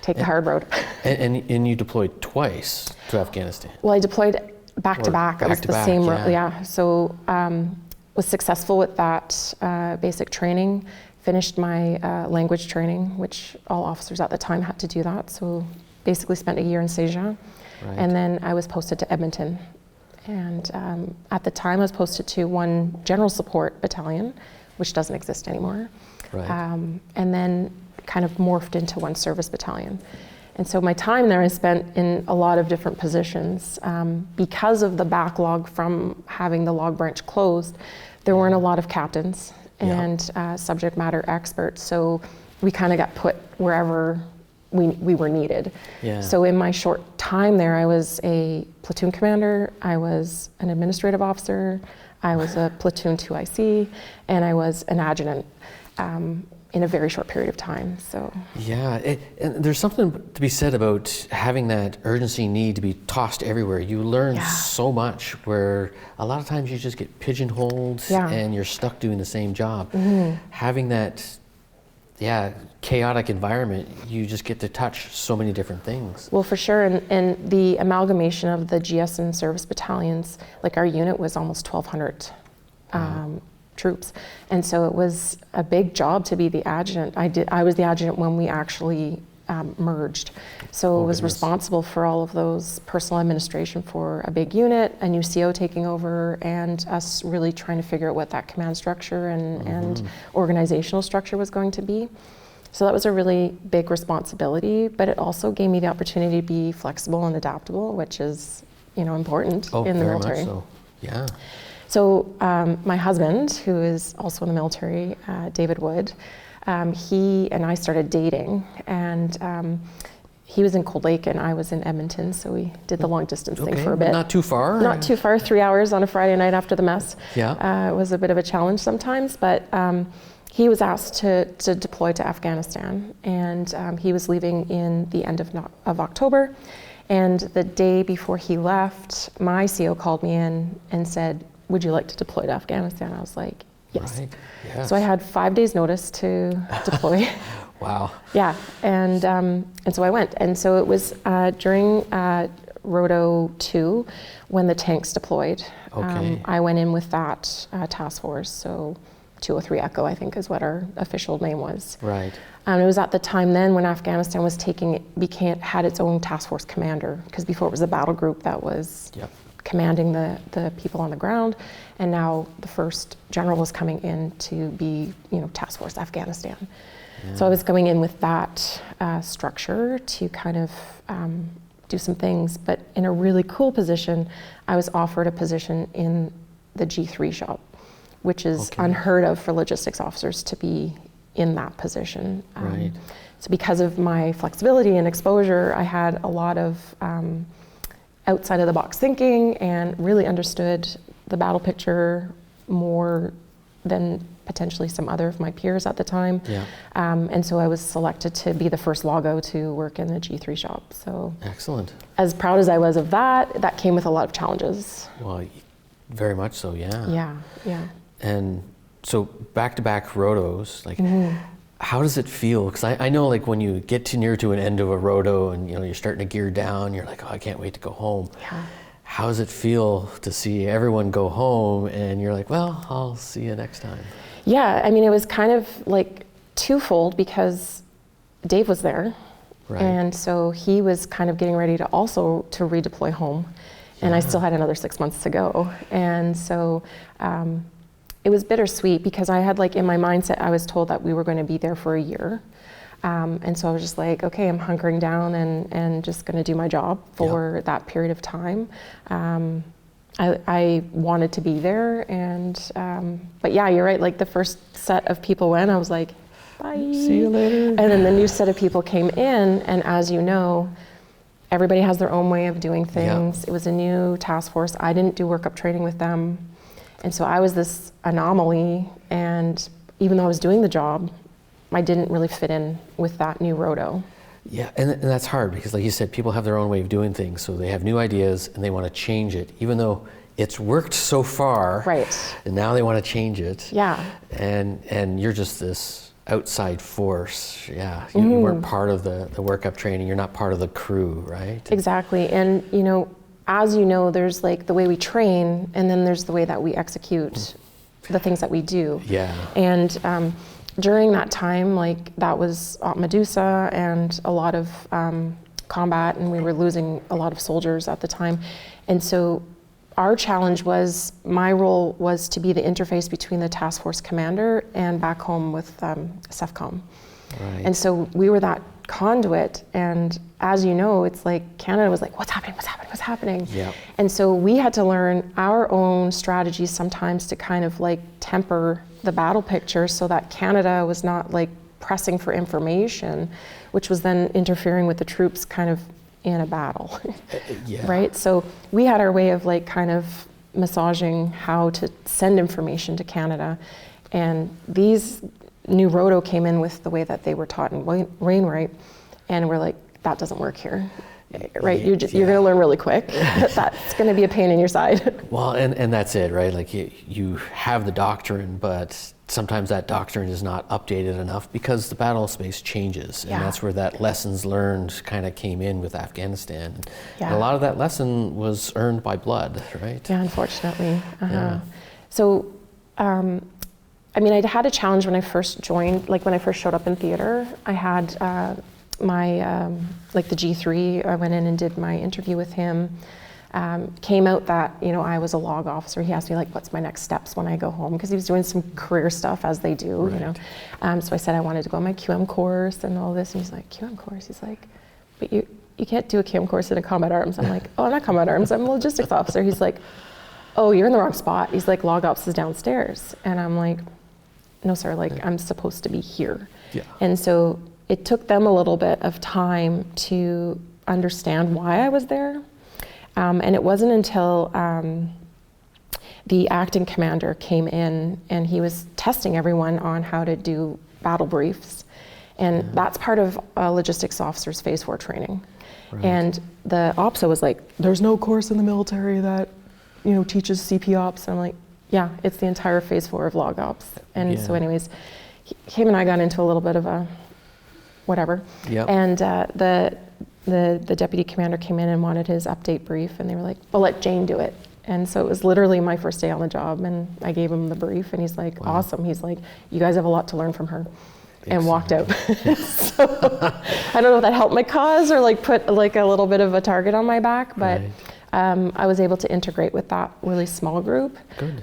take the hard road. And you deployed twice to Afghanistan. Well, I deployed back to back. It was the same, yeah. So was successful with that basic training. Finished my language training, which all officers at the time had to do that. So basically spent a year in Seja. Right. And then I was posted to Edmonton. And at the time I was posted to 1 General Support Battalion, which doesn't exist anymore. Right. And then kind of morphed into 1 Service Battalion. And so my time there I spent in a lot of different positions. Because of the backlog from having the log branch closed, there weren't a lot of captains and subject matter experts. So we kind of got put wherever we were needed. Yeah. So in my short time there, I was a platoon commander, I was an administrative officer, I was a platoon 2IC, and I was an adjutant in a very short period of time. So yeah, and there's something to be said about having that urgency need to be tossed everywhere. You learn so much where a lot of times you just get pigeonholed and you're stuck doing the same job. Having that chaotic environment, you just get to touch so many different things. Well, for sure, and the amalgamation of the GS and service battalions, like our unit was almost 1,200 troops, and so it was a big job to be the adjutant. I was the adjutant when we actually merged, so I was responsible for all of those personal administration for a big unit, a new CO taking over, and us really trying to figure out what that command structure and organizational structure was going to be. So that was a really big responsibility, but it also gave me the opportunity to be flexible and adaptable, which is, important in the military. Much so. Yeah. So my husband, who is also in the military, David Wood, he and I started dating, and he was in Cold Lake and I was in Edmonton, so we did the long distance thing for a bit. Not too far? Not too far, 3 hours on a Friday night after the mess. Yeah. It was a bit of a challenge sometimes, but he was asked to deploy to Afghanistan, and he was leaving in the end of October. And the day before he left, my CO called me in and said, "Would you like to deploy to Afghanistan?" I was like, yes. Right. Yes. So I had 5 days notice to deploy. Wow. Yeah, and so I went. And so it was during Roto 2 when the tanks deployed. Okay. I went in with that task force, so 203 Echo, I think is what our official name was. Right. It was at the time then when Afghanistan was had its own task force commander, because before it was a battle group that was commanding the people on the ground, and now the first general was coming in to be, task force Afghanistan. Yeah. So I was going in with that structure to kind of do some things, but in a really cool position, I was offered a position in the G3 shop, which is unheard of for logistics officers to be in that position. Right. So because of my flexibility and exposure, I had a lot of outside of the box thinking and really understood the battle picture more than potentially some other of my peers at the time. Yeah. And so I was selected to be the first Logo to work in the G3 shop. So excellent. As proud as I was of that came with a lot of challenges. Well, very much so, yeah. Yeah. And so back-to-back rotos, how does it feel? Because I know when you get too near to an end of a roto and you're starting to gear down, you're like, oh, I can't wait to go home. Yeah. How does it feel to see everyone go home and you're like, well, I'll see you next time? Yeah, I mean, it was kind of twofold because Dave was there. Right. And so he was kind of getting ready to redeploy home. And I still had another 6 months to go. And so it was bittersweet because I had in my mindset, I was told that we were going to be there for a year. And so I was just like, okay, I'm hunkering down and just going to do my job for that period of time. I wanted to be there, but yeah, you're right. The first set of people went, I was like, bye. See you later. And then the new set of people came in, and as you know, everybody has their own way of doing things. It was a new task force. I didn't do workup training with them. And so I was this anomaly, and even though I was doing the job, I didn't really fit in with that new roto. Yeah, and that's hard because like you said, people have their own way of doing things, so they have new ideas and they want to change it, even though it's worked so far. Right. And now they want to change it. Yeah. And you're just this outside force. Yeah, you weren't part of the workup training. You're not part of the crew, right? Exactly. And, you know, as you know, there's like the way we train, and then there's the way that we execute the things that we do. Yeah. And during that time, like that was Op Medusa and a lot of combat, and we were losing a lot of soldiers at the time. And so our challenge was, my role was to be the interface between the task force commander and back home with SEFCOM. Right. And so we were that conduit, and as you know, it's like Canada was like, what's happening, what's happening, what's happening? Yep. And so we had to learn our own strategies sometimes to kind of like temper the battle picture so that Canada was not like pressing for information, which was then interfering with the troops kind of in a battle. Yeah. Right? So we had our way of like kind of massaging how to send information to Canada. And these new Roto came in with the way that they were taught in Wainwright, and we're like, that doesn't work here, right? You're going to learn really quick. That's going to be a pain in your side. Well, and that's it, right? Like you have the doctrine, but sometimes that doctrine is not updated enough because the battle space changes, and that's where that lessons learned kind of came in with Afghanistan. And a lot of that lesson was earned by blood, right? Yeah, unfortunately. So, I mean, I had a challenge when I first joined, like when I first showed up in theater. I had my, like the G3, I went in and did my interview with him. Came out that, you know, I was a log officer. He asked me like, what's my next steps when I go home? Because he was doing some career stuff as they do, you know. So I said I wanted to go on my QM course and all this. And he's like, QM course? He's like, but you can't do a QM course in a combat arms. I'm like, oh, I'm not combat arms. I'm a logistics officer. He's like, oh, you're in the wrong spot. He's like, log ops is downstairs. And I'm like, no, sir, like I'm supposed to be here. Yeah. And so it took them a little bit of time to understand why I was there. And it wasn't until the acting commander came in and he was testing everyone on how to do battle briefs. And that's part of a logistics officer's phase 4 training. Right. And the OPSA was like, there's no course in the military that, you know, teaches CP ops. And I'm like, yeah, it's the entire phase 4 of log ops. And so anyways, him and I got into a little bit of a whatever. Yep. And the deputy commander came in and wanted his update brief, and they were like, well, let Jane do it. And so it was literally my first day on the job, and I gave him the brief, and he's like, awesome. He's like, you guys have a lot to learn from her. And walked out. So I don't know if that helped my cause or like put like a little bit of a target on my back, but I was able to integrate with that really small group. Good.